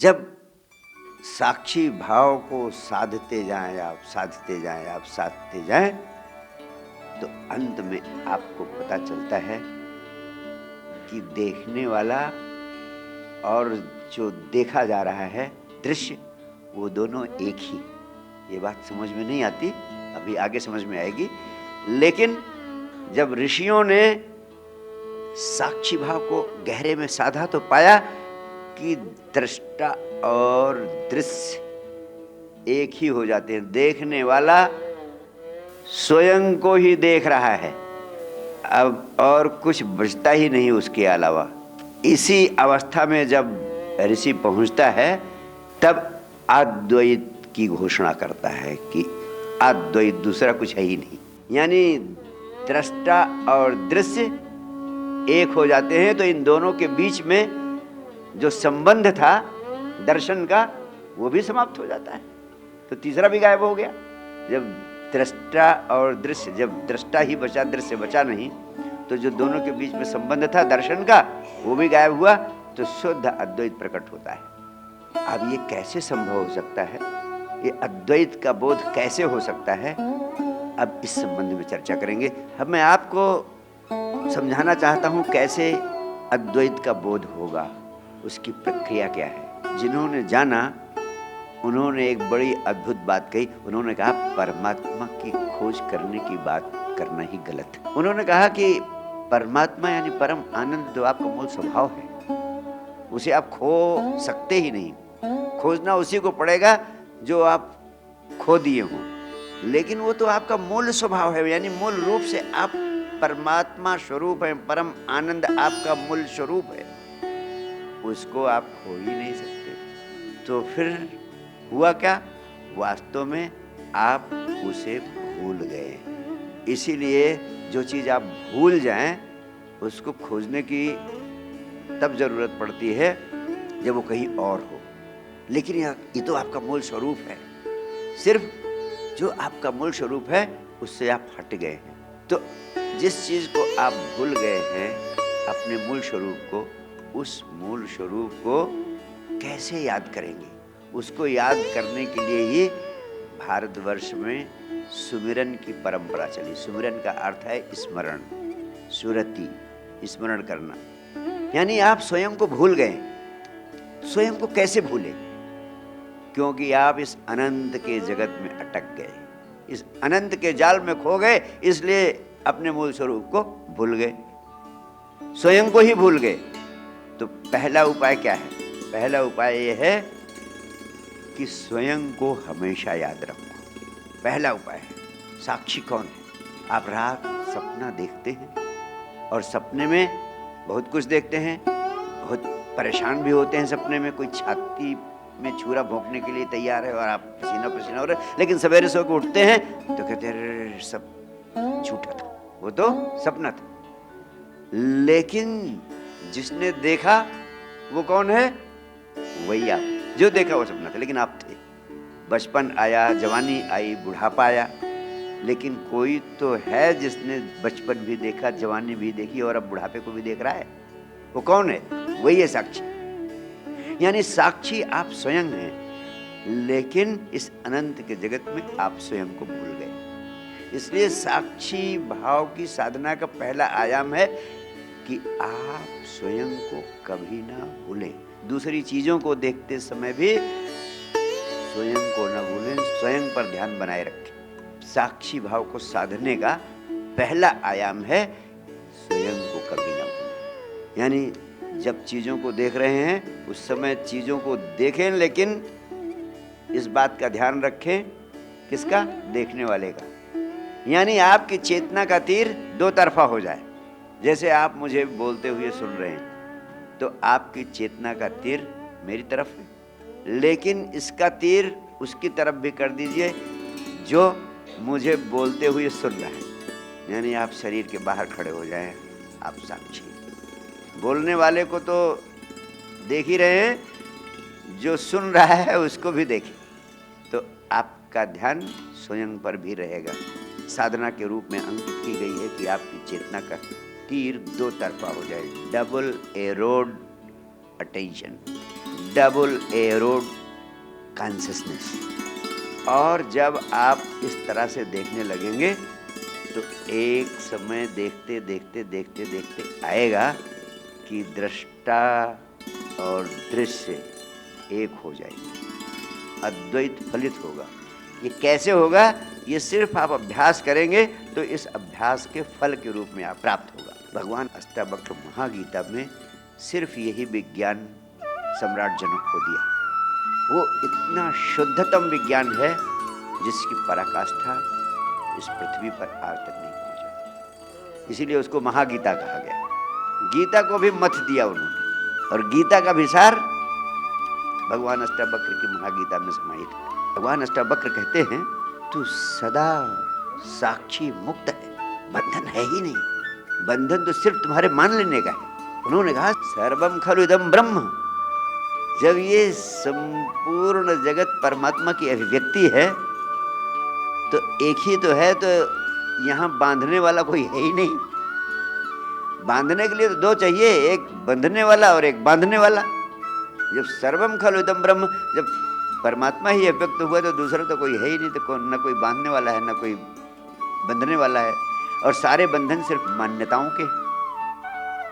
जब साक्षी भाव को साधते जाएं आप, साधते जाएं आप, साधते जाएं, तो अंत में आपको पता चलता है कि देखने वाला और जो देखा जा रहा है दृश्य, वो दोनों एक ही। ये बात समझ में नहीं आती, अभी आगे समझ में आएगी। लेकिन जब ऋषियों ने साक्षी भाव को गहरे में साधा तो पाया कि दृष्टा और दृश्य एक ही हो जाते हैं। देखने वाला स्वयं को ही देख रहा है, अब और कुछ बचता ही नहीं उसके अलावा। इसी अवस्था में जब ऋषि पहुंचता है तब अद्वैत की घोषणा करता है कि अद्वैत, दूसरा कुछ है ही नहीं। यानी दृष्टा और दृश्य एक हो जाते हैं, तो इन दोनों के बीच में जो संबंध था दर्शन का, वो भी समाप्त हो जाता है। तो तीसरा भी गायब हो गया। जब दृष्टा और दृश्य, जब दृष्टा ही बचा, दृश्य बचा नहीं, तो जो दोनों के बीच में संबंध था दर्शन का, वो भी गायब हुआ, तो शुद्ध अद्वैत प्रकट होता है। अब ये कैसे संभव हो सकता है, ये अद्वैत का बोध कैसे हो सकता है, अब इस संबंध में चर्चा करेंगे। अब मैं आपको समझाना चाहता हूं कैसे अद्वैत का बोध होगा, उसकी प्रक्रिया क्या है। जिन्होंने जाना उन्होंने एक बड़ी अद्भुत बात कही। उन्होंने कहा परमात्मा की खोज करने की बात करना ही गलत है। उन्होंने कहा कि परमात्मा यानी परम आनंद जो आपका मूल स्वभाव है, उसे आप खो सकते ही नहीं। खोजना उसी को पड़ेगा जो आप खो दिए हो, लेकिन वो तो आपका मूल स्वभाव है, यानी मूल रूप से आप परमात्मा स्वरूप है, परम आनंद आपका मूल स्वरूप है, उसको आप खो ही नहीं सकते। तो फिर हुआ क्या, वास्तव में आप उसे भूल गए। इसीलिए जो चीज आप भूल जाएं, उसको खोजने की तब जरूरत पड़ती है जब वो कहीं और हो। लेकिन ये तो आपका मूल स्वरूप है। सिर्फ जो आपका मूल स्वरूप है उससे आप हट गए हैं। तो जिस चीज को आप भूल गए हैं, अपने मूल स्वरूप को, उस मूल स्वरूप को कैसे याद करेंगे। उसको याद करने के लिए ही भारतवर्ष में सुमिरन की परंपरा चली। सुमिरन का अर्थ है स्मरण, सुरति, स्मरण करना। यानी आप स्वयं को भूल गए। स्वयं को कैसे भूले? क्योंकि आप इस अनंत के जगत में अटक गए, इस अनंत के जाल में खो गए, इसलिए अपने मूल स्वरूप को भूल गए, स्वयं को ही भूल गए। तो पहला उपाय क्या है? पहला उपाय यह है कि स्वयं को हमेशा याद रखो। पहला उपाय है। साक्षी कौन है? आप रात सपना देखते हैं और सपने में बहुत कुछ देखते हैं, बहुत परेशान भी होते हैं सपने में। कोई छाती में छुरा भोंकने के लिए तैयार है और आप पसीना पसीना हो रहे, लेकिन सवेरे सो के उठते हैं तो कहते हैं सब झूठा था, वो तो सपना था। लेकिन जिसने देखा वो कौन है? वही आप। जो देखा वो सपना था, लेकिन आप थे। बचपन आया, जवानी आई, बुढ़ापा आया, लेकिन कोई तो है जिसने बचपन भी देखा, जवानी भी देखी और अब बुढ़ापे को भी देख रहा है। वो कौन है? वही है साक्षी। यानी साक्षी आप स्वयं हैं, लेकिन इस अनंत के जगत में आप स्वयं को भूल गए। इसलिए साक्षी भाव की साधना का पहला आयाम है कि आप स्वयं को कभी ना भूलें। दूसरी चीजों को देखते समय भी स्वयं को न भूलें, स्वयं पर ध्यान बनाए रखें। साक्षी भाव को साधने का पहला आयाम है स्वयं को कभी ना भूलें। यानी जब चीजों को देख रहे हैं उस समय चीजों को देखें, लेकिन इस बात का ध्यान रखें, किसका? देखने वाले का। यानी आपकी चेतना का तीर दो तरफा हो जाए। जैसे आप मुझे बोलते हुए सुन रहे हैं, तो आपकी चेतना का तीर मेरी तरफ है, लेकिन इसका तीर उसकी तरफ भी कर दीजिए जो मुझे बोलते हुए सुन रहा है। यानी आप शरीर के बाहर खड़े हो जाएं, आप साक्षी। बोलने वाले को तो देख ही रहे हैं, जो सुन रहा है उसको भी देखें, तो आपका ध्यान स्वयं पर भी रहेगा। साधना के रूप में अंकित की गई है कि आपकी चेतना का तीर दो तरफा हो जाए, double arrowed attention, double arrowed consciousness. और जब आप इस तरह से देखने लगेंगे तो एक समय देखते देखते देखते देखते आएगा कि दृष्टा और दृश्य एक हो जाएंगे, अद्वैत फलित होगा। ये कैसे होगा? ये सिर्फ आप अभ्यास करेंगे तो इस अभ्यास के फल के रूप में आप प्राप्त होगा। भगवान अष्टावक्र महागीता में सिर्फ यही विज्ञान सम्राट जनक को दिया। वो इतना शुद्धतम विज्ञान है जिसकी पराकाष्ठा इस पृथ्वी पर आज तक नहीं पहुंचा, इसीलिए उसको महागीता कहा गया। गीता को भी मत दिया उन्होंने, और गीता का विसार भगवान अष्टावक्र की महागीता में समाहित है। भगवान अष्टावक्र कहते हैं तू सदा साक्षी मुक्त है, बंधन है ही नहीं। बंधन तो सिर्फ तुम्हारे मान लेने का है। उन्होंने कहा सर्वम खलु इदं ब्रह्म। जब ये संपूर्ण जगत परमात्मा की अभिव्यक्ति है तो एक ही तो है, तो यहाँ बांधने वाला कोई है ही नहीं। बांधने के लिए तो दो चाहिए, एक बंधने वाला और एक बांधने वाला। जब सर्वम खलु इदं ब्रह्म, जब परमात्मा ही अव्यक्त हुआ तो दूसरा तो कोई है ही नहीं, तो न कोई बांधने वाला है न कोई बंधने वाला है। और सारे बंधन सिर्फ मान्यताओं के,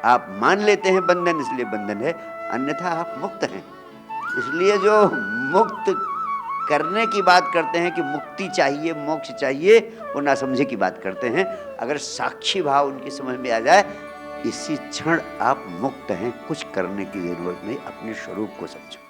आप मान लेते हैं बंधन इसलिए बंधन है, अन्यथा आप मुक्त हैं। इसलिए जो मुक्त करने की बात करते हैं कि मुक्ति चाहिए, मोक्ष चाहिए, वो नासमझी की बात करते हैं। अगर साक्षी भाव उनकी समझ में आ जाए, इसी क्षण आप मुक्त हैं, कुछ करने की जरूरत नहीं, अपने स्वरूप को समझो।